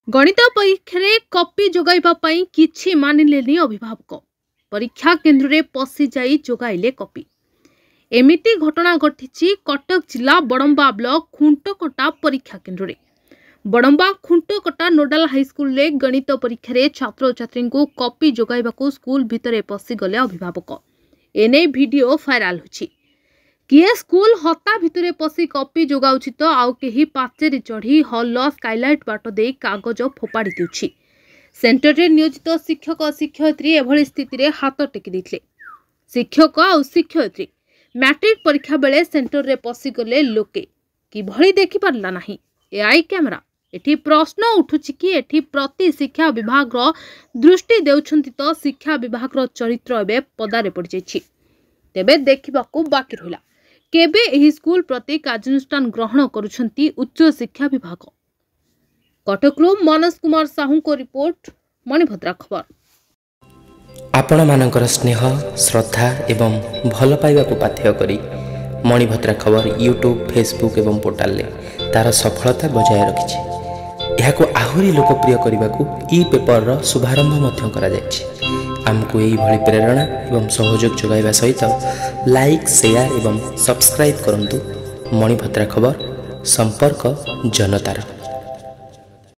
गणित परीक्षा रे कॉपी जोगाइबा पई किछि मानिलेनी अभिभावक। परीक्षा केन्द्र रे पसी जाई जोगाइले कॉपी। एमिति घटना घटिछि कटक जिला बड़ंबा ब्लॉक खुंटकटा परीक्षा केन्द्र रे। बड़ंबा खुंटकटा नोडाल हाईस्कूल रे गणित परीक्षा रे छात्र छात्री को कॉपी जोगाइबाकू स्कूल भितरे पसी गले अभिभावक। एने वीडियो वायरल होछि। किए स्कूल हता भितरे पसी कॉपी जोगाउछि तो आउ केही पाचेरी चढ़ी हॉल स्काइलाइट बाट दे कागज फोपाड़ी देउछि। सेंटर रे नियोजित शिक्षक शिक्षयित्री एभली स्थिति रे हाथ टेकी दैथिले। शिक्षक आ शिक्षयित्री मैट्रिक परीक्षा बेले सेंटर रे पसी गले लोके किभली देखि पारला नाही। एआई कैमरा एठी प्रश्न उठुछि कि एठी प्रति शिक्षा विभाग रो दृष्टि देउछंती तो शिक्षा विभाग रो चरित्र एबे पदारे पड़ जायछि। तेबे देखिबाकू बाकी रहिला केबे एही स्कूल प्रति कार्यानुष्ठान ग्रहण करुछंती उच्च शिक्षा विभाग। कटकरू मनोज कुमार साहू को रिपोर्ट, मणिभद्रा खबर। आपण मानकर स्नेह श्रद्धा एवं भल पाइबा को पाथ्य करी मणिभद्रा खबर यूट्यूब फेसबुक एवं पोर्टाल ले तार सफलता बजाय रखिछि। एहाको आहुरी लोकप्रिय करने को ई पेपर रो शुभारंभ मध्य करा जायछि। आमको यही भली प्रेरणा एवं सहयोग जोगाइबा सहित लाइक शेयर एवं सब्सक्राइब करंतु। मणिभद्रा खबर संपर्क जनतार।